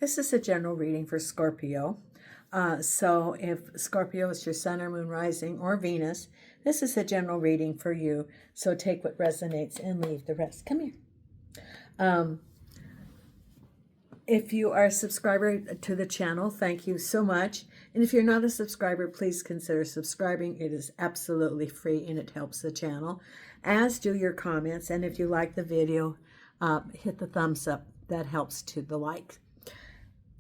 This is a general reading for Scorpio. So if Scorpio is your sun or moon rising or Venus, this is a general reading for you. So take what resonates and leave the rest. Come here. If you are a subscriber to the channel, thank you so much. And if you're not a subscriber, please consider subscribing. It is absolutely free and it helps the channel, as do your comments. And if you like the video, hit the thumbs up. That helps to the like.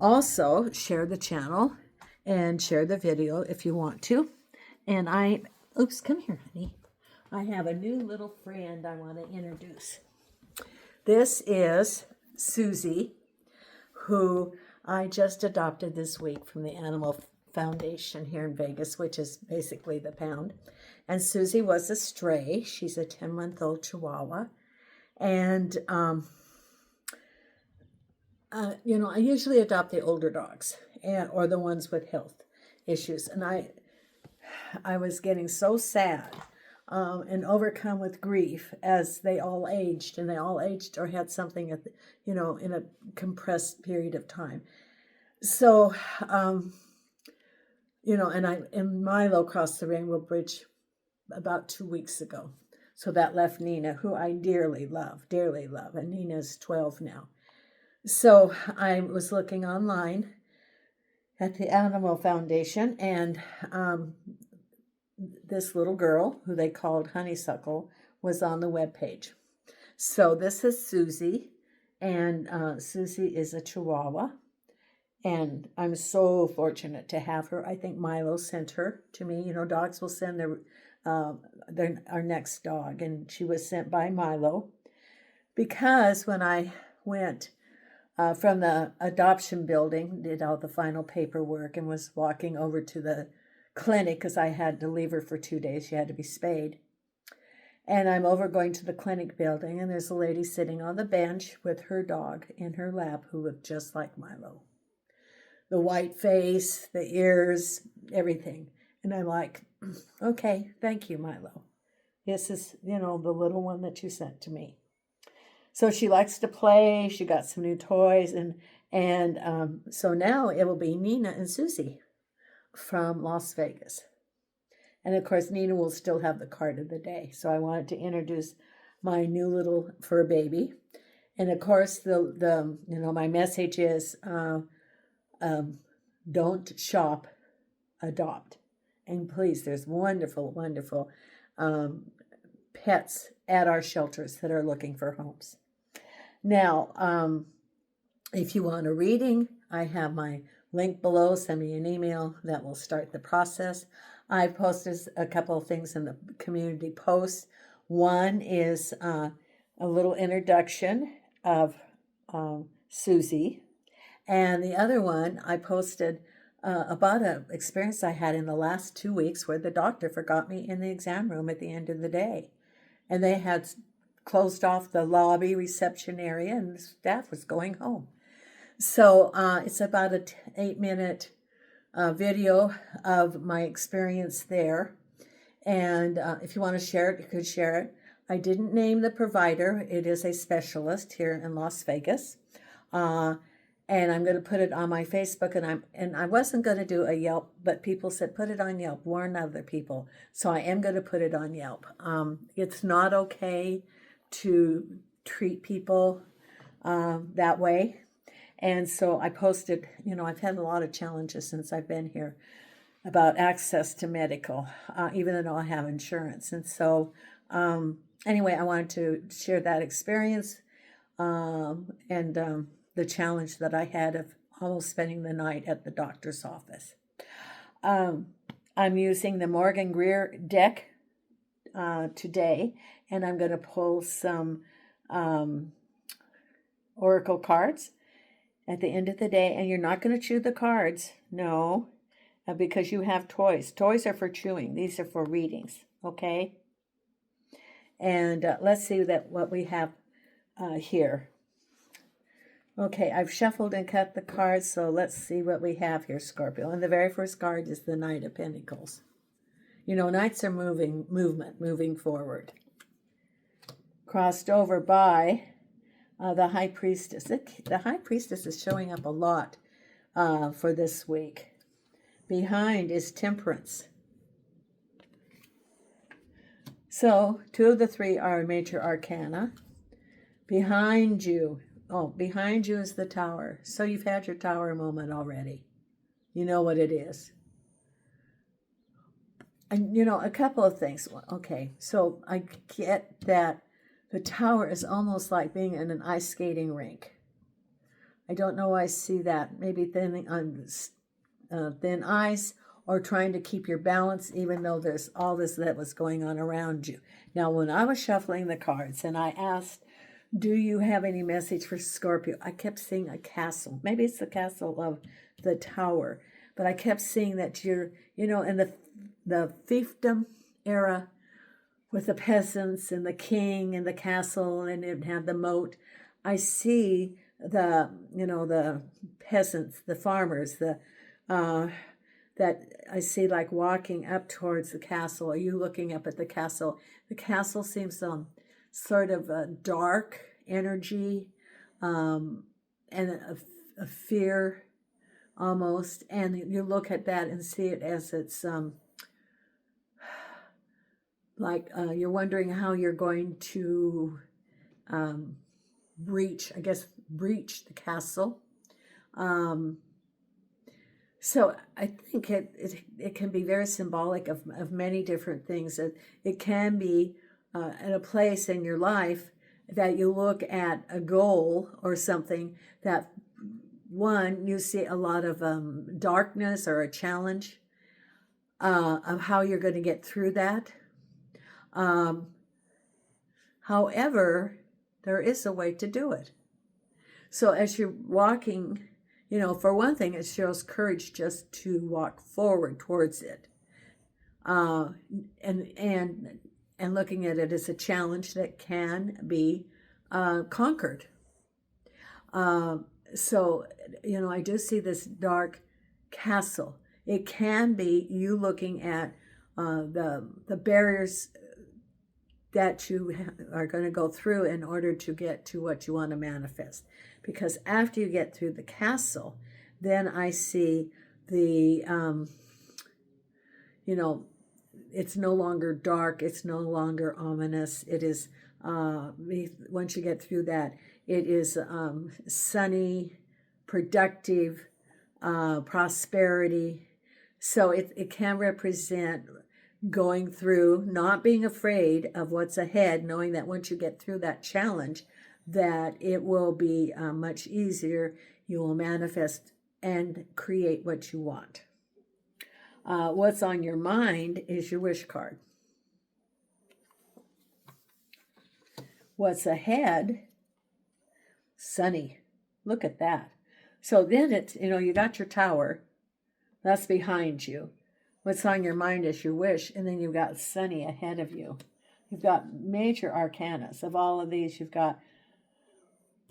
Also, share the channel and share the video if you want to. And oops, come here, honey. I have a new little friend I want to introduce. This is Susie, who I just adopted this week from the Animal Foundation here in Vegas, which is basically the pound. And Susie was a stray. She's a 10-month-old Chihuahua. And, you know, I usually adopt the older dogs or the ones with health issues. And I was getting so sad and overcome with grief as they all aged, and they all aged or had something at you know, in a compressed period of time. So you know, and Milo crossed the Rainbow Bridge about 2 weeks ago. So that left Nina, who I dearly love, and Nina's 12 now. So I was looking online at the Animal Foundation, and this little girl, who they called Honeysuckle, was on the webpage. So this is Susie, and Susie is a Chihuahua, and I'm so fortunate to have her. I think Milo sent her to me. You know, dogs will send our next dog, and she was sent by Milo, because when I went from the adoption building, did all the final paperwork, and was walking over to the clinic because I had to leave her for 2 days. She had to be spayed. And I'm over going to the clinic building, and there's a lady sitting on the bench with her dog in her lap who looked just like Milo. The white face, the ears, everything. And I'm like, okay, thank you, Milo. This is, you know, the little one that you sent to me. So she likes to play. She got some new toys. And so now it will be Nina and Susie from Las Vegas. And of course, Nina will still have the card of the day. So I wanted to introduce my new little fur baby. And of course, the you know, my message is don't shop, adopt. And please, there's wonderful, wonderful pets at our shelters that are looking for homes. Now, if you want a reading, I have my link below. Send me an email. That will start the process. I've posted a couple of things in the community posts. One is a little introduction of Susie. And the other one, I posted about an experience I had in the last 2 weeks where the doctor forgot me in the exam room at the end of the day. And they had closed off the lobby reception area, and the staff was going home. So it's about an 8-minute video of my experience there. And if you want to share it, you could share it. I didn't name the provider. It is a specialist here in Las Vegas. And I'm going to put it on my Facebook, and I wasn't going to do a Yelp, but people said, put it on Yelp, warn other people. So I am going to put it on Yelp. It's not okay to treat people that way. And so I posted, you know, I've had a lot of challenges since I've been here about access to medical, even though I have insurance. And so anyway, I wanted to share that experience and the challenge that I had of almost spending the night at the doctor's office. I'm using the Morgan Greer deck today, and I'm going to pull some oracle cards at the end of the day. And you're not going to chew the cards, no, because you have toys. Toys are for chewing. These are for readings, okay? And let's see what we have here. Okay, I've shuffled and cut the cards, so let's see what we have here, Scorpio. And the very first card is the Knight of Pentacles. You know, knights are moving forward. Crossed over by The High Priestess. The High Priestess is showing up a lot for this week. Behind is Temperance. So 2 of the 3 are major arcana. Behind you is the Tower. So you've had your Tower moment already. You know what it is. And, a couple of things. Okay, so I get that the Tower is almost like being in an ice skating rink. I don't know why I see that. Maybe thin ice, or trying to keep your balance, even though there's all this that was going on around you. Now, when I was shuffling the cards and I asked, do you have any message for Scorpio? I kept seeing a castle. Maybe it's the castle of the Tower. But I kept seeing that you're, in the fiefdom era with the peasants and the king and the castle, and it had the moat. I see the peasants, the farmers, that I see like walking up towards the castle. Are you looking up at the castle? The castle seems sort of a dark energy, and a fear almost. And you look at that and see it as it's like you're wondering how you're going to breach the castle. So I think it can be very symbolic of many different things. It can be at a place in your life that you look at a goal or something that, one, you see a lot of darkness or a challenge of how you're going to get through that. However, there is a way to do it. So as you're walking, for one thing, it shows courage just to walk forward towards it, and looking at it as a challenge that can be conquered. So I do see this dark castle. It can be you looking at the barriers that you are going to go through in order to get to what you want to manifest. Because after you get through the castle, then I see the, it's no longer dark, it's no longer ominous. It is, once you get through that, it is sunny, productive, prosperity. So it can represent going through, not being afraid of what's ahead, knowing that once you get through that challenge, that it will be much easier. You will manifest and create what you want. What's on your mind is your wish card. What's ahead? Sunny. Look at that. So then it's, you got your Tower. That's behind you. What's on your mind is your wish, and then you've got sunny ahead of you. You've got major arcanas. Of all of these, you've got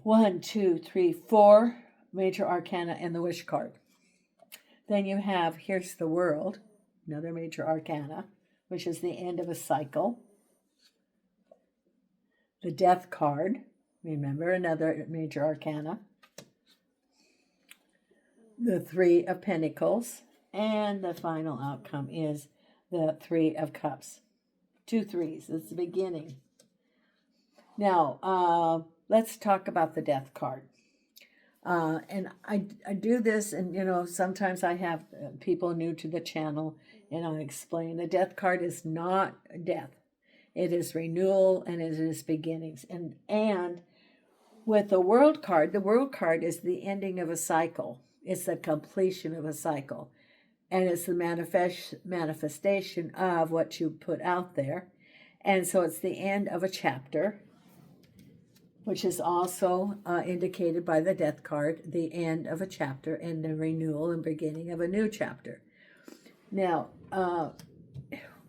1, 2, 3, 4 major arcana in the wish card. Then you have, here's the World, another major arcana, which is the end of a cycle. The Death card, remember, another major arcana. The 3 of Pentacles. And the final outcome is the 3 of Cups. 2 3s. It's the beginning. Now, let's talk about the Death card. And I do this, and, sometimes I have people new to the channel, and I explain the Death card is not death. It is renewal, and it is beginnings. And with the World card is the ending of a cycle. It's the completion of a cycle. And it's the manifestation of what you put out there. And so it's the end of a chapter, which is also indicated by the Death card, the end of a chapter and the renewal and beginning of a new chapter. Now,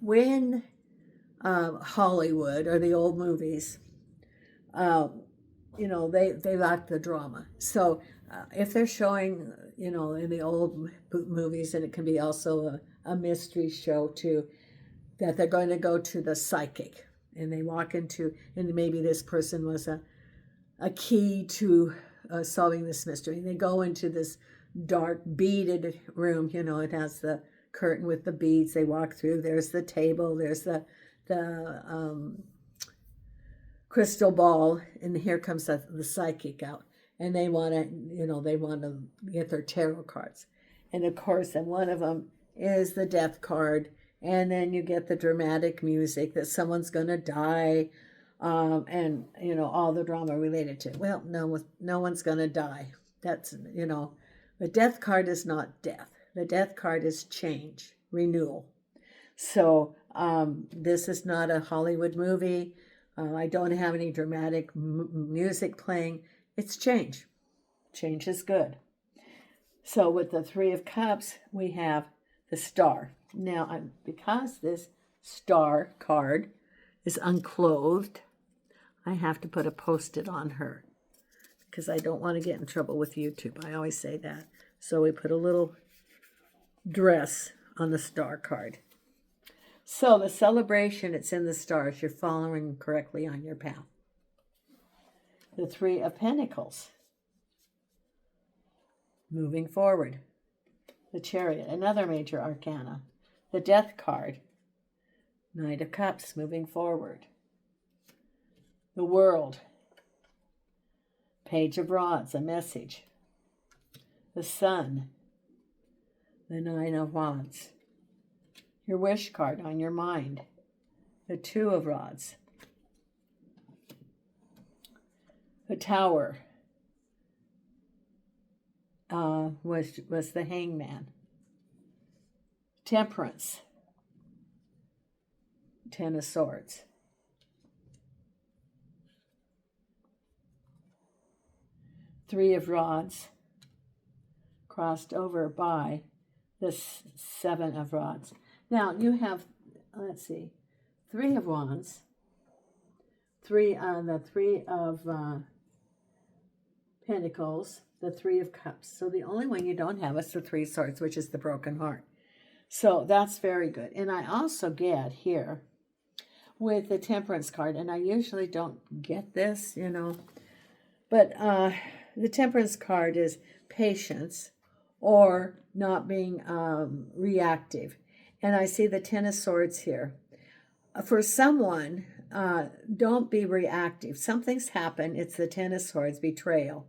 when Hollywood or the old movies, they lack the drama. So if they're showing, in the old movies, and it can be also a mystery show too, that they're going to go to the psychic, and they walk into, and maybe this person was a key to solving this mystery. They go into this dark beaded room. You know, it has the curtain with the beads. They walk through. There's the table. There's the crystal ball, and here comes the psychic out, and they want to, they want to get their tarot cards, and of course, and one of them is the death card, and then you get the dramatic music that someone's going to die, and all the drama related to it. Well, no one's going to die. That's the death card is not death. The death card is change, renewal. So this is not a Hollywood movie. I don't have any dramatic music playing. It's change. Change is good. So with the Three of Cups, we have the Star. Now, because this Star card is unclothed, I have to put a Post-it on her because I don't want to get in trouble with YouTube. I always say that. So we put a little dress on the Star card. So the celebration, it's in the stars. You're following correctly on your path. The Three of Pentacles. Moving forward. The Chariot, another major arcana. The Death card. Knight of Cups, moving forward. The World. Page of Rods, a message. The Sun. The Nine of Wands. Your wish card on your mind. The Two of Rods. The Tower was the Hangman. Temperance. Ten of Swords. Three of Rods crossed over by the Seven of Rods. Now, you have, let's see, Three of Wands, the Three of Pentacles, the Three of Cups. So the only one you don't have is the Three of Swords, which is the broken heart. So that's very good. And I also get here with the Temperance card, and I usually don't get this, but the Temperance card is patience or not being reactive. And I see the Ten of Swords here. For someone, don't be reactive. Something's happened. It's the Ten of Swords, betrayal.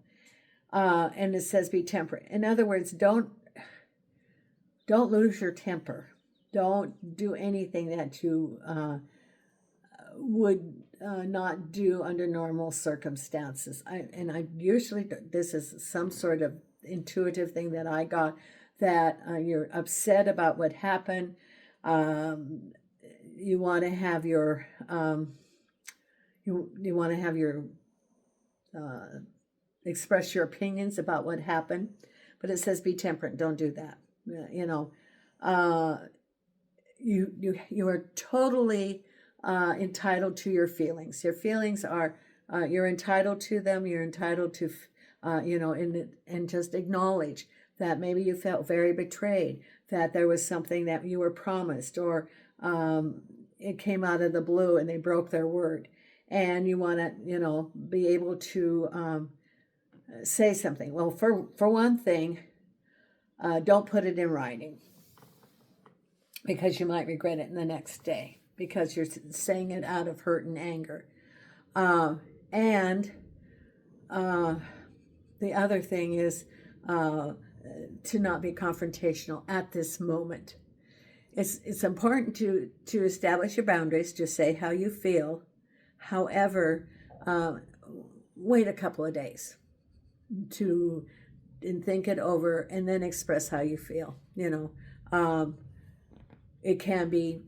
And it says be temperate. In other words, don't lose your temper. Don't do anything that you would not do under normal circumstances. I usually, this is some sort of intuitive thing that I got, that you're upset about what happened. You want to have your you want to have your express your opinions about what happened, but it says be temperate. Don't do that. You are totally entitled to your feelings. Your feelings are you're entitled to them. You're entitled to and just acknowledge that maybe you felt very betrayed, that there was something that you were promised, or it came out of the blue and they broke their word. And you want to, be able to say something. Well, for one thing, don't put it in writing, because you might regret it in the next day, because you're saying it out of hurt and anger. And the other thing is to not be confrontational at this moment. It's important to establish your boundaries, to say how you feel. However, wait a couple of days and think it over, and then express how you feel. It can be,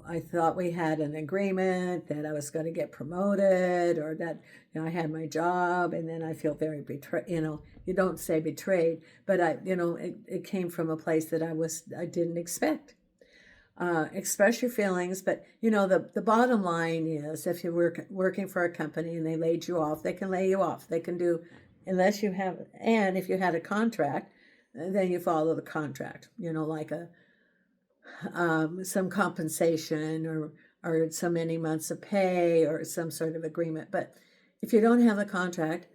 I thought we had an agreement that I was going to get promoted, or that I had my job, and then I feel very betrayed. You don't say betrayed, but it came from a place that I didn't expect. Express your feelings, but the bottom line is, if you're working for a company and they laid you off, they can lay you off. They can do, unless you have, and if you had a contract, then you follow the contract. Like some compensation, or so many months of pay, or some sort of agreement. But If you don't have a contract,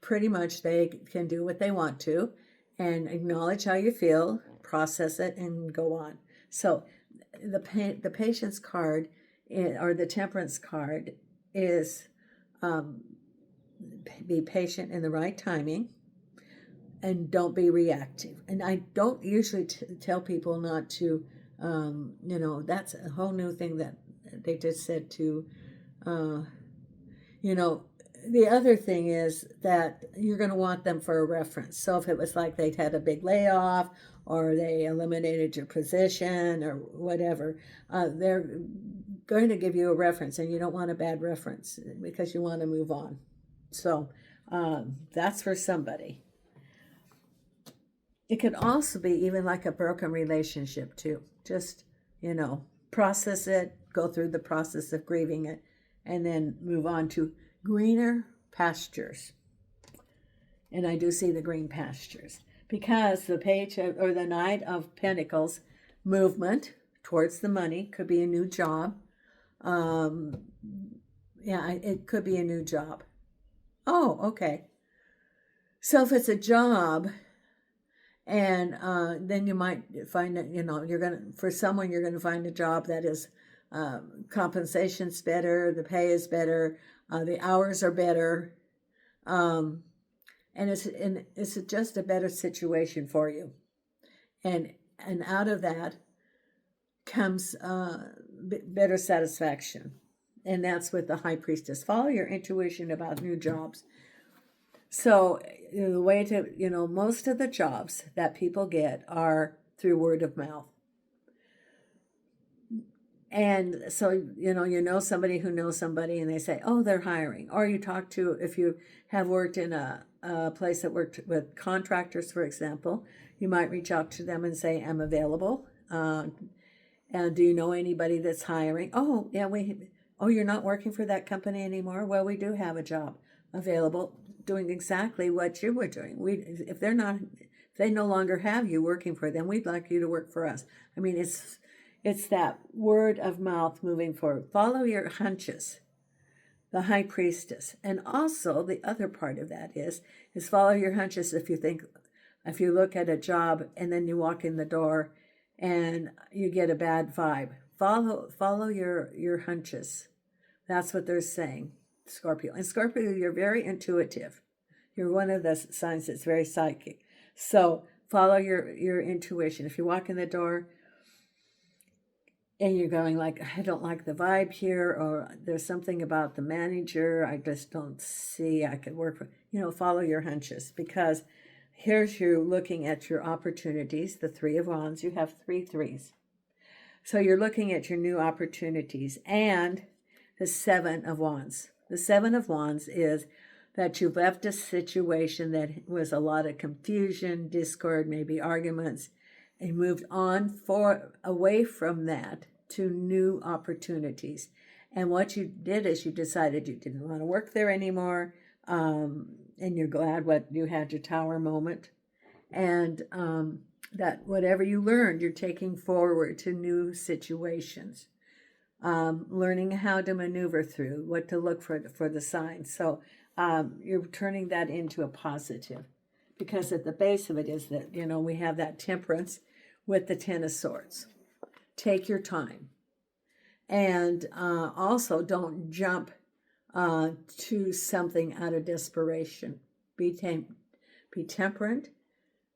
pretty much they can do what they want to and acknowledge how you feel, process it, and go on. So the patience card or the temperance card is be patient in the right timing and don't be reactive. And I don't usually tell people not to, that's a whole new thing that they just said to, the other thing is that you're going to want them for a reference. So if it was like they'd had a big layoff or they eliminated your position or whatever, they're going to give you a reference, and you don't want a bad reference because you want to move on. So that's for somebody. It could also be even like a broken relationship too. Just, process it, go through the process of grieving it, and then move on to greener pastures. And I do see the green pastures because the page or the Knight of Pentacles movement towards the money could be a new job. It could be a new job. Oh, okay. So if it's a job, and then you might find that, you're going to find a job that is compensation's better, the pay is better, the hours are better, and it's just a better situation for you. And out of that comes better satisfaction. And that's with the High Priestess. Follow your intuition about new jobs. So the way to, most of the jobs that people get are through word of mouth. And so, somebody who knows somebody and they say, oh, they're hiring. Or you talk to, if you have worked in a place that worked with contractors, for example, you might reach out to them and say, I'm available. And do you know anybody that's hiring? Oh, yeah, you're not working for that company anymore? Well, we do have a job available doing exactly what you were doing. If they no longer have you working for them, we'd like you to work for us. I mean, it's that word of mouth moving forward. Follow your hunches, the High Priestess. And also the other part of that is follow your hunches. If you look at a job and then you walk in the door and you get a bad vibe, follow your hunches. That's what they're saying, Scorpio. And Scorpio, you're very intuitive. You're one of the signs that's very psychic. So follow your intuition. If you walk in the door and you're going like, I don't like the vibe here, or there's something about the manager I just don't see I could work for, follow your hunches, because here's you looking at your opportunities, the Three of Wands. You have 3 threes. So you're looking at your new opportunities, and the Seven of Wands. The Seven of Wands is that you've left a situation that was a lot of confusion, discord, maybe arguments, and moved on away from that to new opportunities. And what you did is you decided you didn't want to work there anymore, and you're glad you had your tower moment, and that whatever you learned, you're taking forward to new situations. Learning how to maneuver through, what to look for the signs. So you're turning that into a positive, because at the base of it is that, we have that temperance with the Ten of Swords. Take your time. And also don't jump to something out of desperation. Be temperate,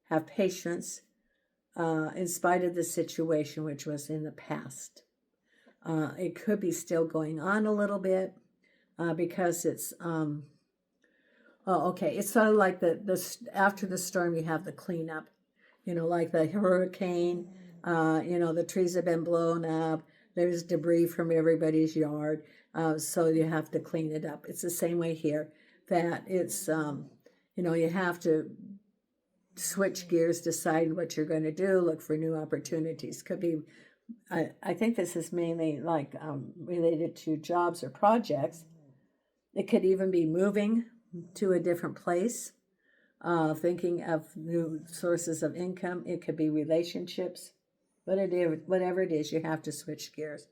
have patience in spite of the situation which was in the past. It could be still going on a little bit because it's, it's sort of like after the storm you have the cleanup, like the hurricane, the trees have been blown up, there's debris from everybody's yard, so you have to clean it up. It's the same way here, that it's, you have to switch gears, decide what you're going to do, look for new opportunities. Could be, I think this is mainly like related to jobs or projects. It could even be moving to a different place, thinking of new sources of income. It could be relationships. Whatever it is, you have to switch gears.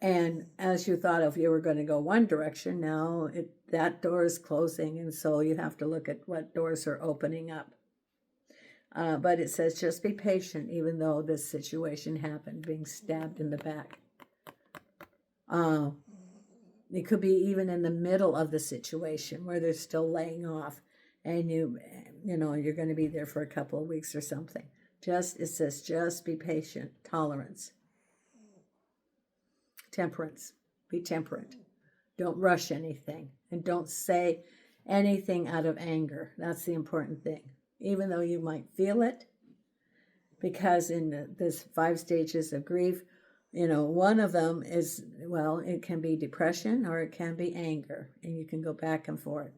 And as you thought if you were going to go one direction, now that door is closing, and so you have to look at what doors are opening up. But it says just be patient, even though this situation happened, being stabbed in the back. It could be even in the middle of the situation where they're still laying off, and you know, you're going to be there for a couple of weeks or something. It says just be patient, tolerance, temperance, be temperate. Don't rush anything, and don't say anything out of anger. That's the important thing. Even though you might feel it, because in this 5 stages of grief, you know, one of them is, well, it can be depression or it can be anger, and you can go back and forth.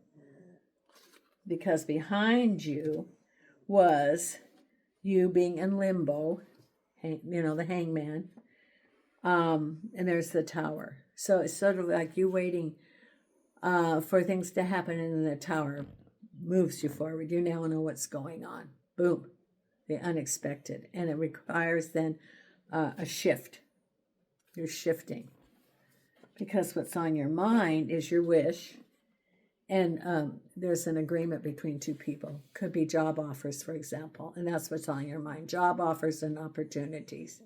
Because behind you was you being in limbo, you know, the hangman, and there's the tower. So it's sort of like you waiting for things to happen, and then the tower moves you forward. You now know what's going on. Boom, the unexpected. And it requires then a shift. You're shifting. Because what's on your mind is your wish. And there's an agreement between 2 people. Could be job offers, for example. And that's what's on your mind. Job offers and opportunities.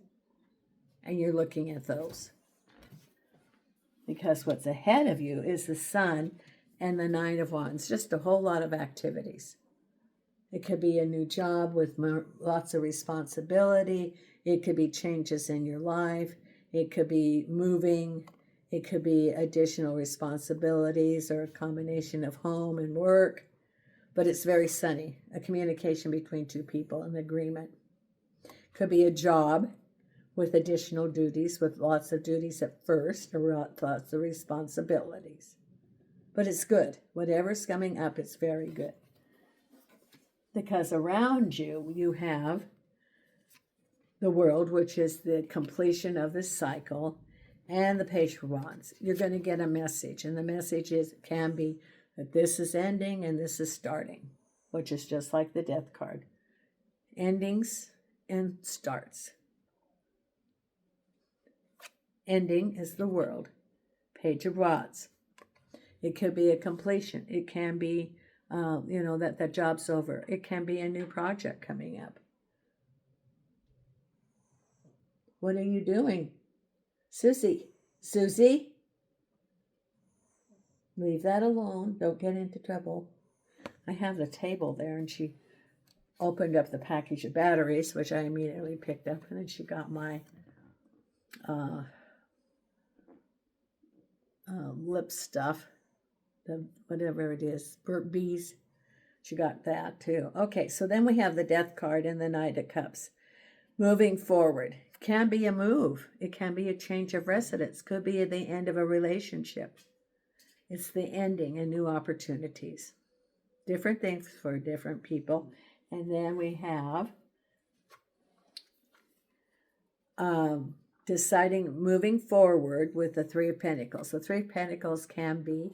And you're looking at those. Because what's ahead of you is the Sun and the 9 of Wands. Just a whole lot of activities. It could be a new job with lots of responsibility. It could be changes in your life. It could be moving. It could be additional responsibilities or a combination of home and work. But it's very sunny. A communication between 2 people, an agreement. Could be a job with additional duties, with lots of duties at first, or lots of responsibilities. But it's good. Whatever's coming up, it's very good. Because around you, you have the world, which is the completion of this cycle, and the Page of Wands. You're going to get a message, and the message can be that this is ending and this is starting, which is just like the Death card. Endings and starts. Ending is the world. Page of Wands. It could be a completion. It can be, you know, that the job's over. It can be a new project coming up. What are you doing? Susie? Leave that alone. Don't get into trouble. I have the table there, and she opened up the package of batteries, which I immediately picked up, and then she got my lip stuff, whatever it is, Burp Bees. She got that too. Okay, so then we have the Death card and the Knight of Cups. Moving forward. It can be a move. It can be a change of residence. Could be at the end of a relationship. It's the ending and new opportunities. Different things for different people. And then we have deciding, moving forward with the Three of Pentacles. The Three of Pentacles can be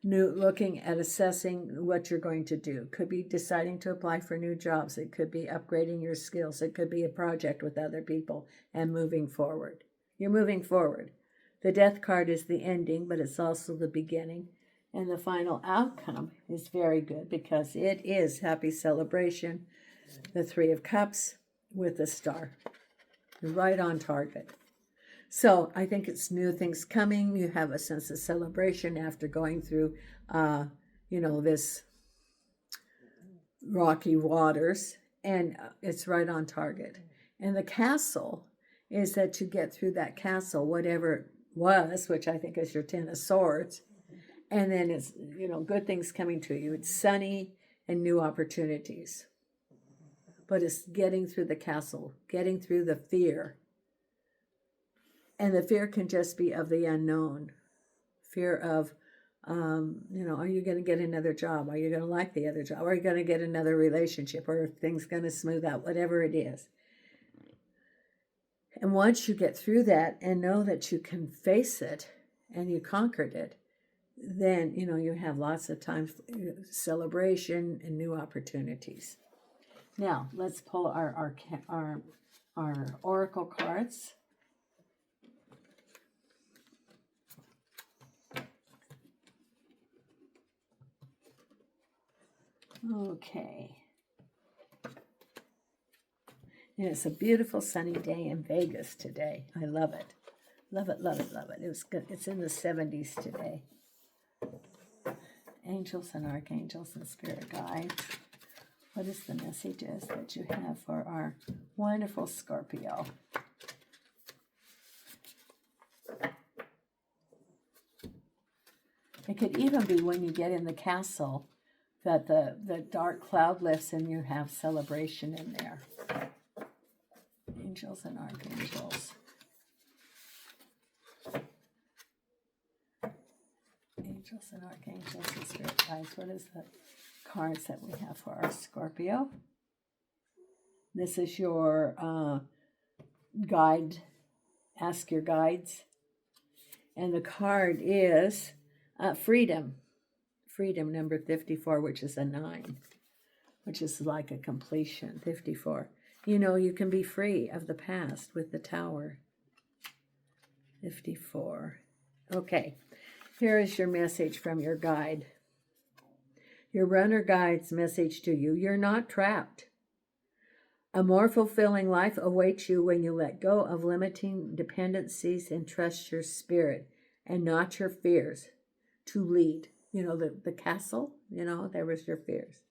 looking at assessing what you're going to do. Could be deciding to apply for new jobs. It could be upgrading your skills. It could be a project with other people and moving forward. You're moving forward. The Death card is the ending, but it's also the beginning. And the final outcome is very good because it is happy celebration. The Three of Cups with the Star. You're right on target. So I think it's new things coming. You have a sense of celebration after going through, you know, this rocky waters, and it's right on target. And the Castle is that to get through that castle, whatever it was, which I think is your 10 of Swords, and then it's, you know, good things coming to you. It's sunny and new opportunities. But it's getting through the castle, getting through the fear. And the fear can just be of the unknown. Fear of, you know, are you going to get another job? Are you going to like the other job? Are you going to get another relationship? Or are things going to smooth out? Whatever it is. And once you get through that and know that you can face it and you conquered it, then, you know, you have lots of time for celebration and new opportunities. Now, let's pull our oracle cards. Okay. And it's a beautiful sunny day in Vegas today. I love it. Love it, love it, love it. It was good. It's in the 70s today. Angels and archangels and spirit guides. What is the messages that you have for our wonderful Scorpio? It could even be when you get in the castle that the dark cloud lifts and you have celebration in there. Angels and archangels. Angels and archangels and spirit guides. What is the cards that we have for our Scorpio? This is your guide. Ask your guides. And the card is freedom. Freedom, number 54, which is a 9, which is like a completion. 54. You know, you can be free of the past with the Tower. 54. Okay, here is your message from your guide. Your runner guide's message to you. You're not trapped. A more fulfilling life awaits you when you let go of limiting dependencies and trust your spirit and not your fears to lead. You know, the castle, you know, there was your fears.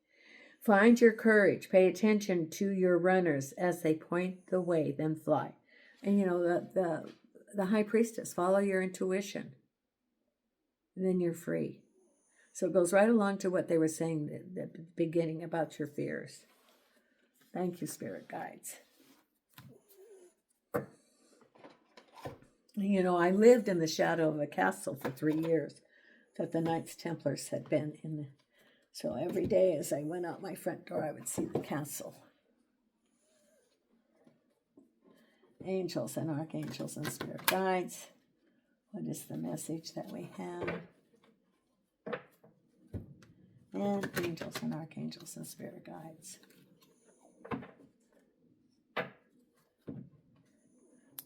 Find your courage. Pay attention to your runners as they point the way, then fly. And, you know, the high priestess, follow your intuition. And then you're free. So it goes right along to what they were saying at the beginning about your fears. Thank you, spirit guides. You know, I lived in the shadow of a castle for 3 years that the Knights Templars had been in. So every day as I went out my front door, I would see the castle. Angels and archangels and spirit guides. What is the message that we have? And angels and archangels and spirit guides.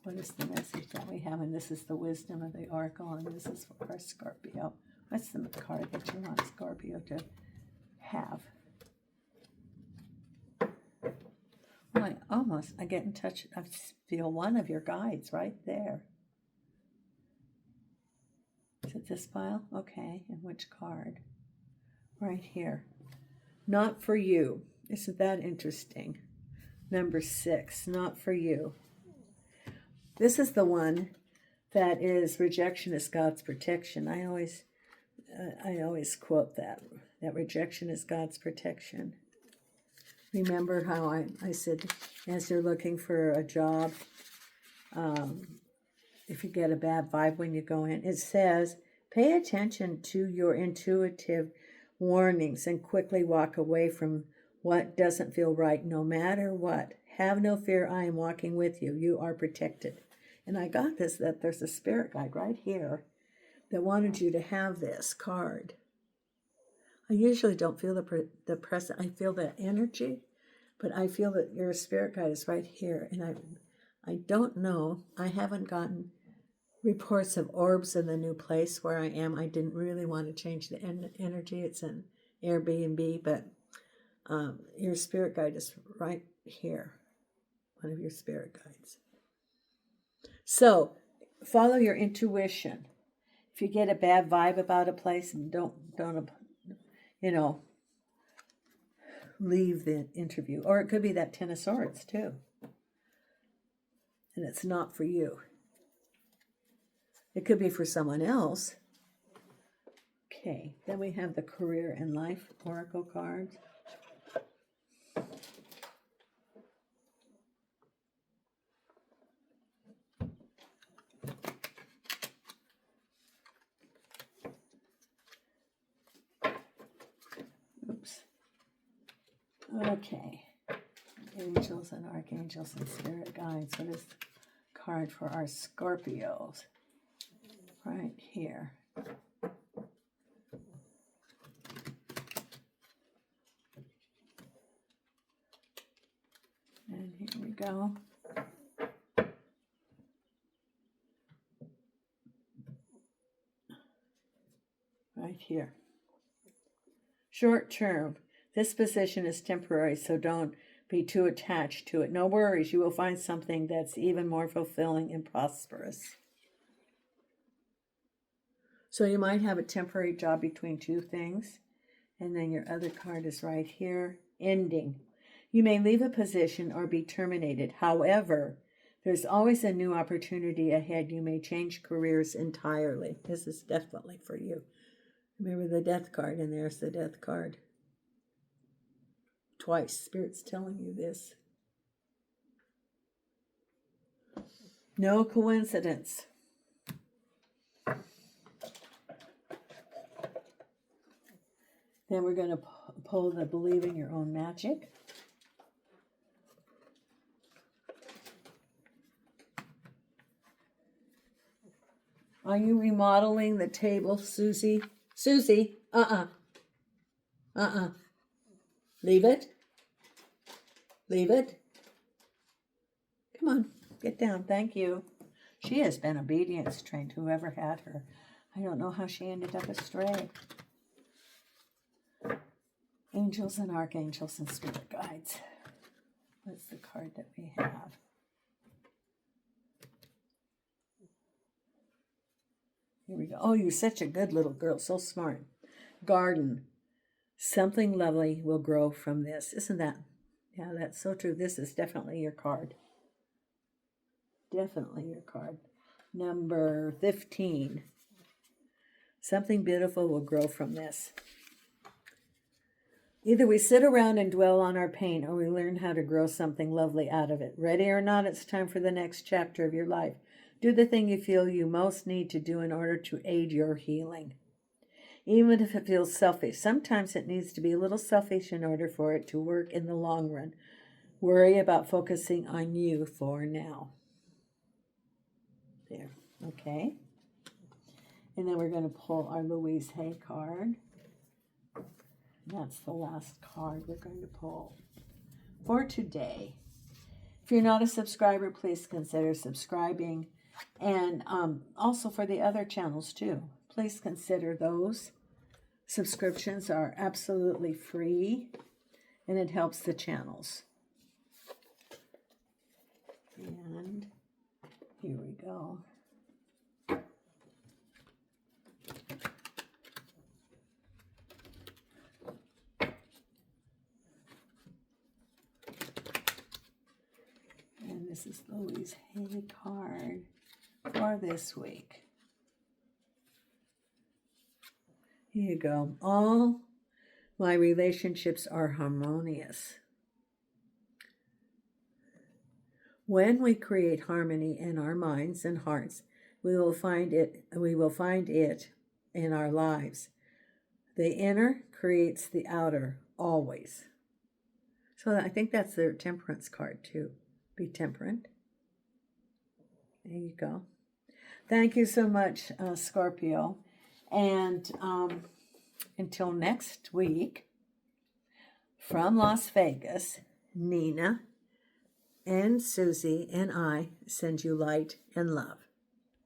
What is the message that we have? And this is the wisdom of the oracle, and this is for our Scorpio. What's the card that you want Scorpio to have? Well, I get in touch. I feel one of your guides right there. Is it this pile? Okay. And which card? Right here. Not for you. Isn't that interesting? Number 6. Not for you. This is the one that is rejection is God's protection. I always quote that rejection is God's protection. Remember how I said, as you're looking for a job, if you get a bad vibe when you go in, it says, pay attention to your intuitive warnings and quickly walk away from what doesn't feel right, no matter what. Have no fear, I am walking with you. You are protected. And I got this, that there's a spirit guide right here that wanted you to have this card. I usually don't feel the present. I feel the energy, but I feel that your spirit guide is right here. And I don't know. I haven't gotten reports of orbs in the new place where I am. I didn't really want to change the energy. It's an Airbnb, but your spirit guide is right here. One of your spirit guides. So follow your intuition. If you get a bad vibe about a place, don't leave the interview. Or it could be that 10 of Swords too. And it's not for you. It could be for someone else. Okay, then we have the career and life oracle cards. Oops. Okay. Angels and archangels and spirit guides. What is the card for our Scorpios? Right here. And here we go. Right here. Short term. This position is temporary, so don't be too attached to it. No worries, you will find something that's even more fulfilling and prosperous. So you might have a temporary job between two things. And then your other card is right here, ending. You may leave a position or be terminated. However, there's always a new opportunity ahead. You may change careers entirely. This is definitely for you. Remember the death card, and there's the death card. Twice, Spirit's telling you this. No coincidence. Then we're going to pull the Believe in Your Own Magic. Are you remodeling the table, Susie? Susie, Leave it. Leave it. Come on, get down. Thank you. She has been obedience trained, whoever had her. I don't know how she ended up astray. Angels and archangels and spirit guides. What's the card that we have? Here we go. Oh, you're such a good little girl. So smart. Garden. Something lovely will grow from this. Isn't that? Yeah, that's so true. This is definitely your card. Definitely your card. Number 15. Something beautiful will grow from this. Either we sit around and dwell on our pain, or we learn how to grow something lovely out of it. Ready or not, it's time for the next chapter of your life. Do the thing you feel you most need to do in order to aid your healing. Even if it feels selfish, sometimes it needs to be a little selfish in order for it to work in the long run. Worry about focusing on you for now. There, okay. And then we're going to pull our Louise Hay card. That's the last card we're going to pull for today. If you're not a subscriber, please consider subscribing. And also for the other channels too. Please consider those. Subscriptions are absolutely free, and it helps the channels. And here we go. And this is Louise Hay card for this week. Here you go. All my relationships are harmonious. When we create harmony in our minds and hearts, we will find it in our lives. The inner creates the outer always. So I think that's their temperance card too. Be temperate. There you go. Thank you so much, Scorpio. And until next week, from Las Vegas, Nina and Susie and I send you light and love.